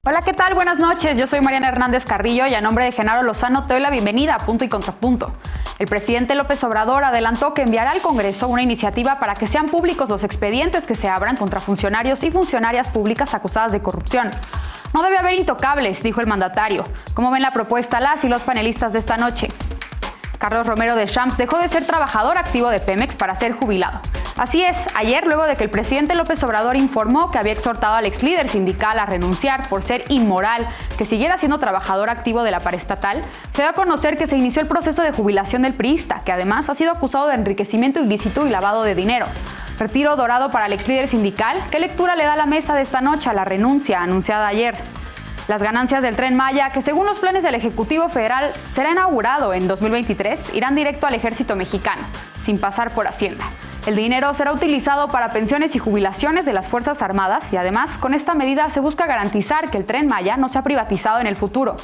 Hola, ¿qué tal? Buenas noches. Yo soy Mariana Hernández Carrillo y a nombre de Genaro Lozano te doy la bienvenida a Punto y Contrapunto. El presidente López Obrador adelantó que enviará al Congreso una iniciativa para que sean públicos los expedientes que se abran contra funcionarios y funcionarias públicas acusadas de corrupción. No debe haber intocables, dijo el mandatario. ¿Cómo ven la propuesta las y los panelistas de esta noche? Carlos Romero de Champs dejó de ser trabajador activo de Pemex para ser jubilado. Así es, ayer, luego de que el presidente López Obrador informó que había exhortado al ex líder sindical a renunciar por ser inmoral que siguiera siendo trabajador activo de la paraestatal, se dio a conocer que se inició el proceso de jubilación del priista, que además ha sido acusado de enriquecimiento ilícito y lavado de dinero. Retiro dorado para el ex líder sindical. ¿Qué lectura le da la mesa de esta noche a la renuncia anunciada ayer? Las ganancias del Tren Maya, que según los planes del Ejecutivo Federal será inaugurado en 2023, irán directo al Ejército Mexicano, sin pasar por Hacienda. El dinero será utilizado para pensiones y jubilaciones de las Fuerzas Armadas y además con esta medida se busca garantizar que el Tren Maya no sea privatizado en el futuro.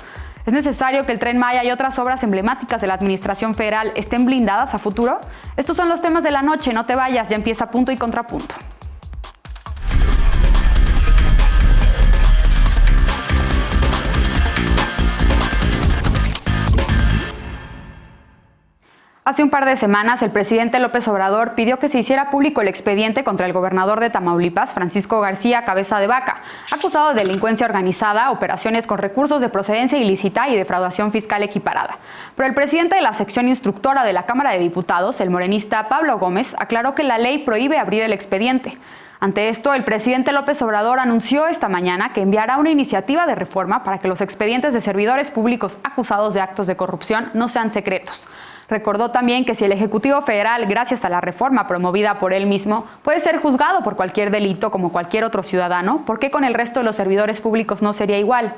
¿Es necesario que el Tren Maya y otras obras emblemáticas de la Administración Federal estén blindadas a futuro? Estos son los temas de la noche, no te vayas, ya empieza Punto y Contrapunto. Hace un par de semanas, el presidente López Obrador pidió que se hiciera público el expediente contra el gobernador de Tamaulipas, Francisco García Cabeza de Vaca, acusado de delincuencia organizada, operaciones con recursos de procedencia ilícita y defraudación fiscal equiparada. Pero el presidente de la sección instructora de la Cámara de Diputados, el morenista Pablo Gómez, aclaró que la ley prohíbe abrir el expediente. Ante esto, el presidente López Obrador anunció esta mañana que enviará una iniciativa de reforma para que los expedientes de servidores públicos acusados de actos de corrupción no sean secretos. Recordó también que si el Ejecutivo Federal, gracias a la reforma promovida por él mismo, puede ser juzgado por cualquier delito como cualquier otro ciudadano, ¿por qué con el resto de los servidores públicos no sería igual?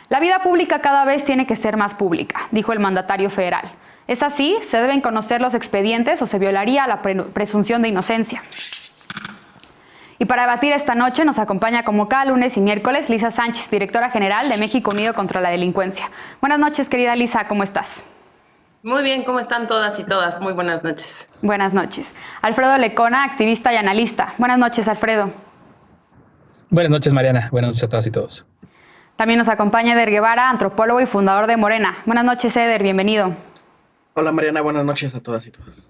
La vida pública cada vez tiene que ser más pública, dijo el mandatario federal. ¿Es así? ¿Se deben conocer los expedientes o se violaría la presunción de inocencia? Y para debatir esta noche nos acompaña como cada lunes y miércoles Lisa Sánchez, directora general de México Unido contra la Delincuencia. Buenas noches, querida Lisa, ¿cómo estás? Muy bien, ¿cómo están todas y todas? Muy buenas noches. Buenas noches. Alfredo Lecona, activista y analista. Buenas noches, Alfredo. Buenas noches, Mariana. Buenas noches a todas y todos. También nos acompaña Eder Guevara, antropólogo y fundador de Morena. Buenas noches, Eder, bienvenido. Hola, Mariana, buenas noches a todas y todos.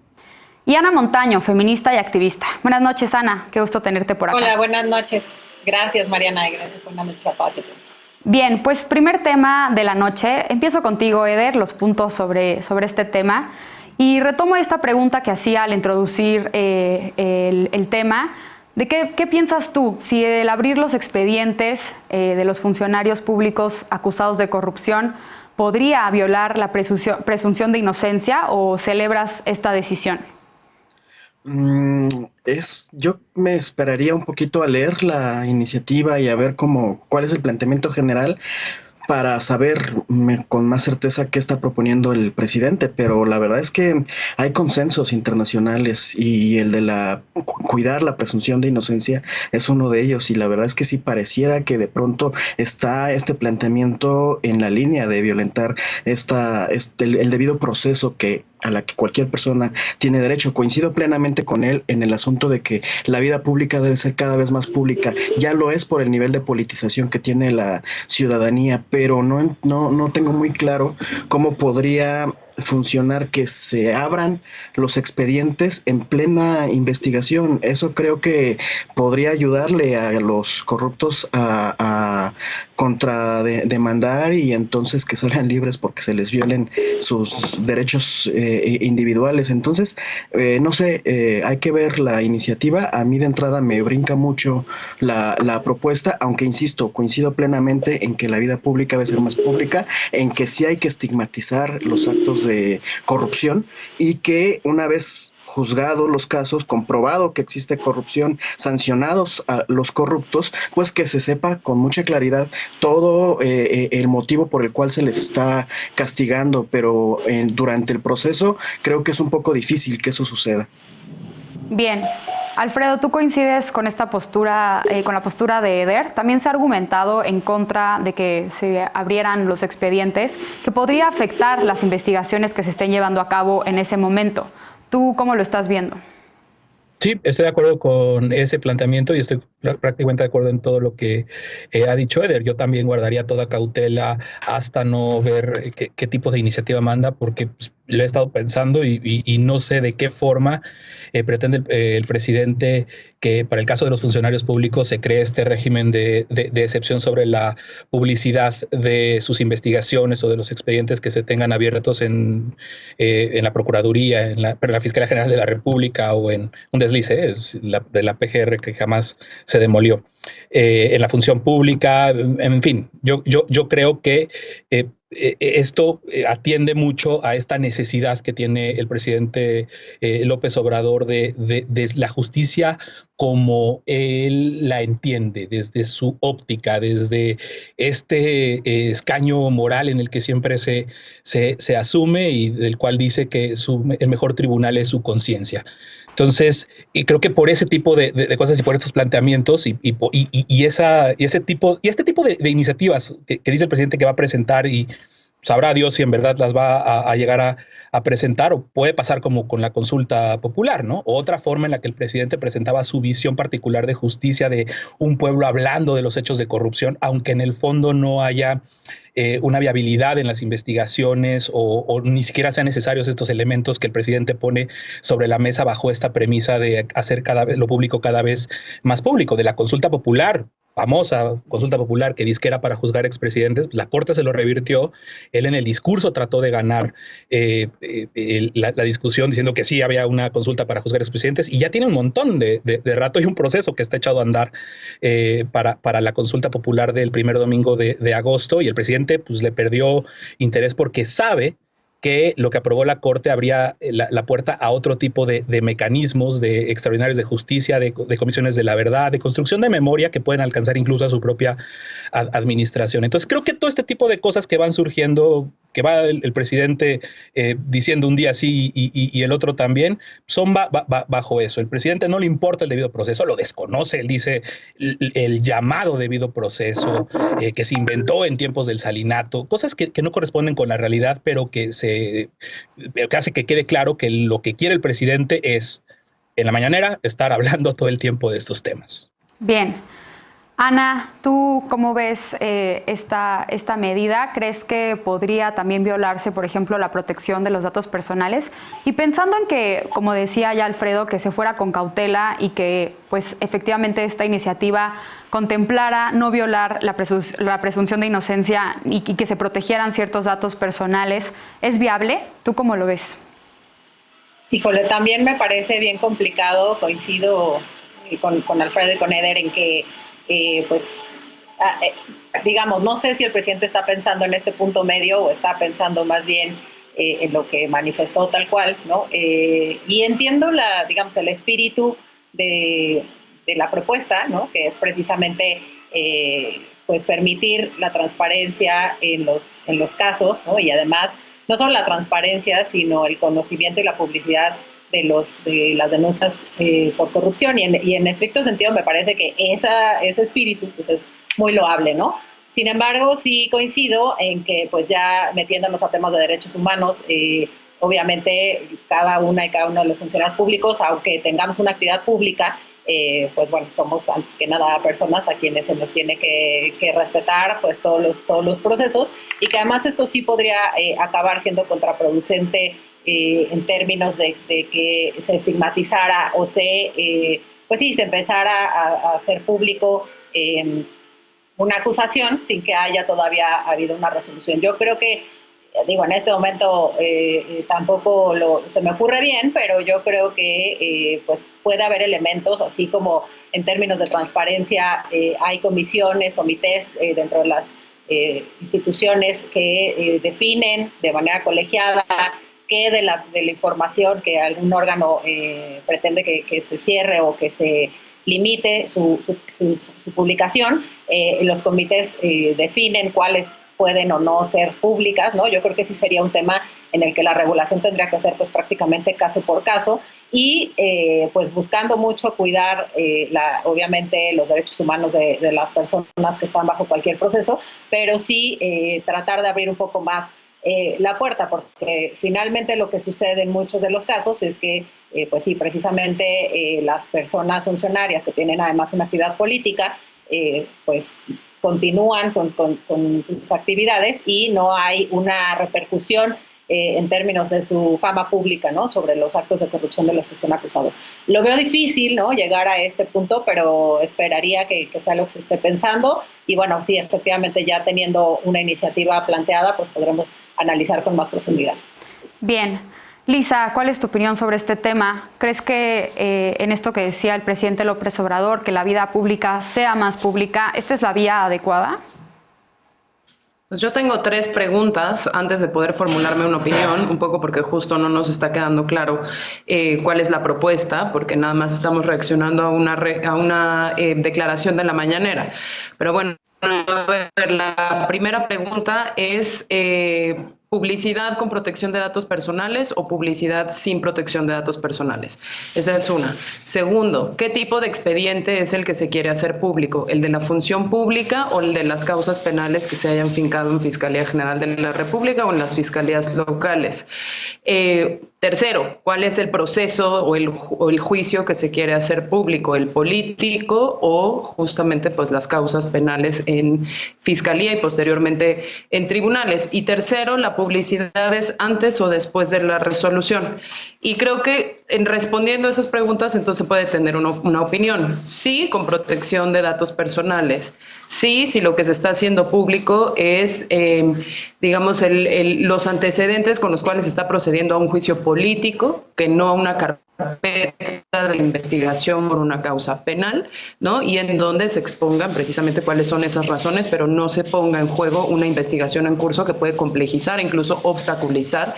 Y Ana Montaño, feminista y activista. Buenas noches, Ana. Qué gusto tenerte por acá. Hola, buenas noches. Gracias, Mariana, y gracias. Buenas noches a todas y todos. Bien, pues primer tema de la noche. Empiezo contigo, Eder, los puntos sobre este tema. Y retomo esta pregunta que hacía al introducir el tema. ¿De qué piensas tú? Si el abrir los expedientes de los funcionarios públicos acusados de corrupción podría violar la presunción de inocencia o celebras esta decisión. Yo me esperaría un poquito a leer la iniciativa y a ver cuál es el planteamiento general para saber con más certeza qué está proponiendo el presidente, pero la verdad es que hay consensos internacionales y el de cuidar la presunción de inocencia es uno de ellos, y la verdad es que sí pareciera que de pronto está este planteamiento en la línea de violentar el debido proceso a la que cualquier persona tiene derecho. Coincido plenamente con él en el asunto de que la vida pública debe ser cada vez más pública. Ya lo es por el nivel de politización que tiene la ciudadanía, pero no tengo muy claro cómo podría funcionar que se abran los expedientes en plena investigación. Eso creo que podría ayudarle a los corruptos a contrademandar y entonces que salgan libres porque se les violen sus derechos individuales. Entonces, no sé, hay que ver la iniciativa. A mí de entrada me brinca mucho la propuesta, aunque insisto, coincido plenamente en que la vida pública debe ser más pública, en que sí hay que estigmatizar los actos de corrupción y que una vez juzgados los casos, comprobado que existe corrupción, sancionados a los corruptos, pues que se sepa con mucha claridad todo el motivo por el cual se les está castigando, pero durante el proceso creo que es un poco difícil que eso suceda. Bien. Alfredo, ¿tú coincides con esta postura, con la postura de Eder? También se ha argumentado en contra de que se abrieran los expedientes, que podría afectar las investigaciones que se estén llevando a cabo en ese momento. ¿Tú cómo lo estás viendo? Sí, estoy de acuerdo con ese planteamiento y estoy prácticamente de acuerdo en todo lo que ha dicho Eder. Yo también guardaría toda cautela hasta no ver qué tipo de iniciativa manda, porque pues, lo he estado pensando y no sé de qué forma pretende el presidente que para el caso de los funcionarios públicos se cree este régimen de excepción sobre la publicidad de sus investigaciones o de los expedientes que se tengan abiertos en la Procuraduría, en la Fiscalía General de la República o en un deslice de la PGR que jamás se demolió. En la función pública, en fin, yo creo que esto atiende mucho a esta necesidad que tiene el presidente López Obrador de la justicia como él la entiende, desde su óptica, desde este escaño moral en el que siempre se asume y del cual dice que el mejor tribunal es su conciencia. Entonces, y creo que por ese tipo de cosas y por estos planteamientos este tipo de iniciativas que dice el presidente que va a presentar y sabrá Dios si en verdad las va a llegar a presentar, o puede pasar como con la consulta popular, ¿no? O otra forma en la que el presidente presentaba su visión particular de justicia, de un pueblo hablando de los hechos de corrupción, aunque en el fondo no haya una viabilidad en las investigaciones o ni siquiera sean necesarios estos elementos que el presidente pone sobre la mesa bajo esta premisa de hacer lo público cada vez más público. De la consulta popular, famosa consulta popular que dice que era para juzgar expresidentes, pues la Corte se lo revirtió. Él en el discurso trató de ganar la discusión diciendo que sí había una consulta para juzgar expresidentes y ya tiene un montón de rato y un proceso que está echado a andar para la consulta popular del primer domingo de agosto, y el presidente pues le perdió interés porque sabe que lo que aprobó la Corte abría la puerta a otro tipo de mecanismos de extraordinarios de justicia, de comisiones de la verdad, de construcción de memoria que pueden alcanzar incluso a su propia administración. Entonces creo que todo este tipo de cosas que van surgiendo, que va el presidente diciendo un día sí y el otro también, son bajo eso. El presidente no le importa el debido proceso, lo desconoce. Él dice el llamado debido proceso que se inventó en tiempos del salinato, cosas que no corresponden con la realidad, pero que hace que quede claro que lo que quiere el presidente es, en la mañanera, estar hablando todo el tiempo de estos temas. Bien. Ana, ¿tú cómo ves esta medida? ¿Crees que podría también violarse, por ejemplo, la protección de los datos personales? Y pensando en que, como decía ya Alfredo, que se fuera con cautela y que pues efectivamente esta iniciativa contemplara no violar la presunción de inocencia y que se protegieran ciertos datos personales, ¿es viable? ¿Tú cómo lo ves? Híjole, también me parece bien complicado, coincido con Alfredo y con Eder en que digamos, no sé si el presidente está pensando en este punto medio o está pensando más bien en lo que manifestó tal cual, ¿no? Y entiendo digamos, el espíritu de la propuesta, ¿no? Que es precisamente pues permitir la transparencia en los casos, ¿no? Y además, no solo la transparencia, sino el conocimiento y la publicidad de las denuncias por corrupción, y en estricto sentido me parece que ese espíritu pues es muy loable, ¿no? Sin embargo, sí coincido en que pues ya metiéndonos a temas de derechos humanos, obviamente cada una y cada uno de los funcionarios públicos, aunque tengamos una actividad pública, pues bueno, somos antes que nada personas a quienes se nos tiene que respetar pues todos los procesos, y que además esto sí podría acabar siendo contraproducente en términos de que se estigmatizara o pues sí, se empezara a hacer público una acusación sin que haya todavía habido una resolución. Yo creo que, digo, en este momento tampoco se me ocurre bien, pero yo creo que pues puede haber elementos, así como en términos de transparencia hay comisiones, comités dentro de las instituciones que definen de manera colegiada que de la información que algún órgano pretende que se cierre o que se limite su publicación, los comités definen cuáles pueden o no ser públicas, ¿no? Yo creo que sí sería un tema en el que la regulación tendría que ser pues prácticamente caso por caso, y pues buscando mucho cuidar obviamente los derechos humanos de las personas que están bajo cualquier proceso, pero sí tratar de abrir un poco más la puerta, porque finalmente lo que sucede en muchos de los casos es que, pues sí, precisamente las personas funcionarias que tienen además una actividad política, pues continúan con sus actividades y no hay una repercusión en términos de su fama pública, ¿no?, sobre los actos de corrupción de los que son acusados. Lo veo difícil, ¿no?, llegar a este punto, pero esperaría que sea lo que se esté pensando. Y bueno, sí, efectivamente, ya teniendo una iniciativa planteada, pues podremos analizar con más profundidad. Bien. Lisa, ¿cuál es tu opinión sobre este tema? ¿Crees que en esto que decía el presidente López Obrador, que la vida pública sea más pública, esta es la vía adecuada? Pues yo tengo 3 preguntas antes de poder formularme una opinión, un poco porque justo no nos está quedando claro cuál es la propuesta, porque nada más estamos reaccionando a una declaración de la mañanera. Pero bueno, la primera pregunta es ¿publicidad con protección de datos personales o publicidad sin protección de datos personales? Esa es una. Segundo, ¿qué tipo de expediente es el que se quiere hacer público? ¿El de la función pública o el de las causas penales que se hayan fincado en Fiscalía General de la República o en las fiscalías locales? Tercero, ¿cuál es el proceso o el juicio que se quiere hacer público? ¿El político o justamente pues las causas penales en Fiscalía y posteriormente en tribunales? Y tercero, la publicidad es antes o después de la resolución. Y creo que en respondiendo a esas preguntas entonces se puede tener una opinión. Sí, con protección de datos personales. Sí, si lo que se está haciendo público es, digamos, los antecedentes con los cuales se está procediendo a un juicio político, que no a una carpeta de investigación por una causa penal, ¿no? Y en donde se expongan precisamente cuáles son esas razones, pero no se ponga en juego una investigación en curso que puede complejizar, incluso obstaculizar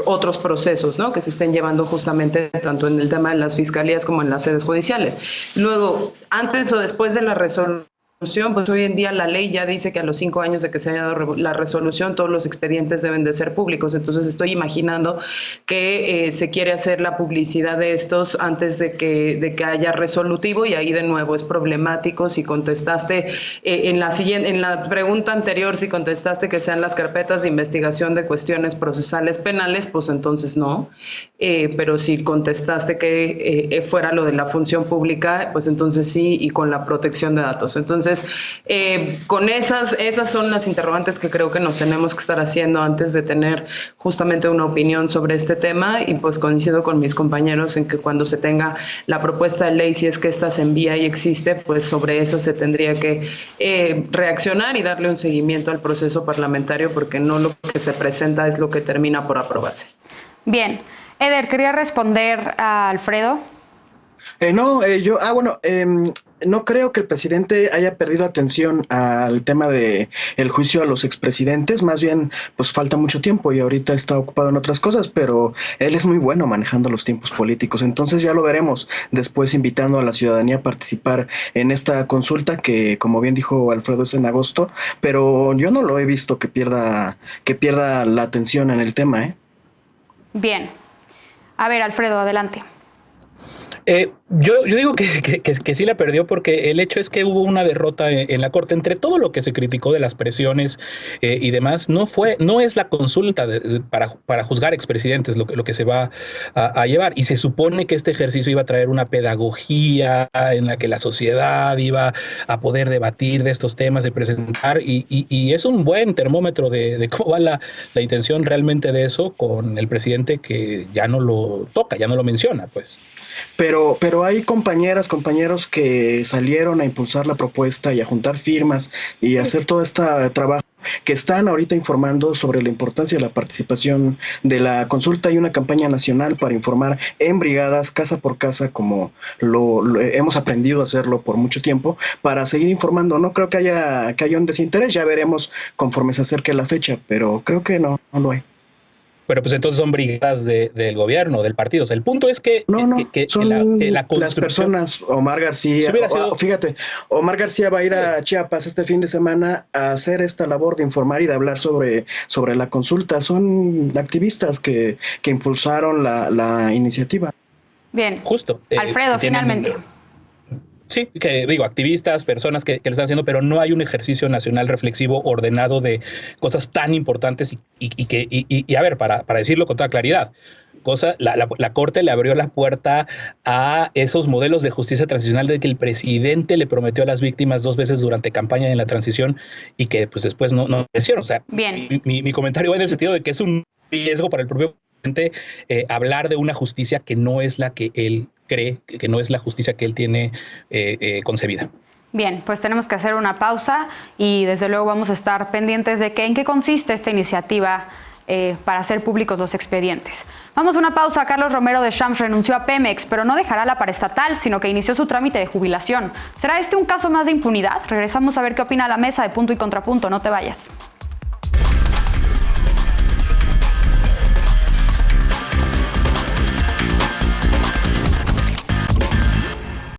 otros procesos, ¿no?, que se estén llevando justamente tanto en el tema de las fiscalías como en las sedes judiciales. Luego, antes o después de la resolución, pues hoy en día la ley ya dice que a los 5 años de que se haya dado la resolución todos los expedientes deben de ser públicos. Entonces estoy imaginando que se quiere hacer la publicidad de estos antes de que haya resolutivo, y ahí de nuevo es problemático. Si contestaste en la pregunta anterior, si contestaste que sean las carpetas de investigación de cuestiones procesales penales, pues entonces no. Pero si contestaste que fuera lo de la función pública, pues entonces sí, y con la protección de datos. Entonces, con esas son las interrogantes que creo que nos tenemos que estar haciendo antes de tener justamente una opinión sobre este tema. Y pues coincido con mis compañeros en que cuando se tenga la propuesta de ley, si es que esta se envía y existe, pues sobre esa se tendría que reaccionar y darle un seguimiento al proceso parlamentario, porque no lo que se presenta es lo que termina por aprobarse. Bien. Eder, ¿quería responder a Alfredo? No creo que el presidente haya perdido atención al tema de el juicio a los expresidentes. Más bien, pues falta mucho tiempo y ahorita está ocupado en otras cosas, pero él es muy bueno manejando los tiempos políticos. Entonces ya lo veremos después, invitando a la ciudadanía a participar en esta consulta que, como bien dijo Alfredo, es en agosto, pero yo no lo he visto que pierda la atención en el tema, ¿eh? Bien. A ver, Alfredo, adelante. Yo digo que sí la perdió, porque el hecho es que hubo una derrota en la Corte. Entre todo lo que se criticó de las presiones y demás, no es la consulta para juzgar expresidentes lo que se va a llevar. Y se supone que este ejercicio iba a traer una pedagogía en la que la sociedad iba a poder debatir de estos temas, de presentar, y es un buen termómetro de cómo va la intención realmente de eso, con el presidente que ya no lo toca, ya no lo menciona, pues. Pero hay compañeros que salieron a impulsar la propuesta y a juntar firmas y a hacer todo este trabajo, que están ahorita informando sobre la importancia de la participación de la consulta. Hay una campaña nacional para informar en brigadas, casa por casa, como lo hemos aprendido a hacerlo por mucho tiempo, para seguir informando. No creo que haya un desinterés, ya veremos conforme se acerque la fecha, pero creo que no lo hay. Pero pues entonces son brigadas del gobierno, del partido. O sea, el punto es que son las personas. Omar García, fíjate, Omar García va a ir a Chiapas este fin de semana a hacer esta labor de informar y de hablar sobre la consulta. Son activistas que impulsaron la iniciativa. Bien. Justo. Alfredo, finalmente. Sí, que digo, activistas, personas que lo están haciendo, pero no hay un ejercicio nacional reflexivo ordenado de cosas tan importantes y a ver, para decirlo con toda claridad, la Corte le abrió la puerta a esos modelos de justicia transicional de que el presidente le prometió a las víctimas 2 veces durante campaña en la transición y que pues después no hicieron. O sea, bien. Mi comentario va en el sentido de que es un riesgo para el propio presidente hablar de una justicia que no es la que él cree, que no es la justicia que él tiene concebida. Bien, pues tenemos que hacer una pausa y desde luego vamos a estar pendientes de en qué consiste esta iniciativa para hacer públicos los expedientes. Vamos a una pausa. Carlos Romero de Shams renunció a Pemex, pero no dejará la paraestatal, sino que inició su trámite de jubilación. ¿Será este un caso más de impunidad? Regresamos a ver qué opina la mesa de Punto y Contrapunto. No te vayas.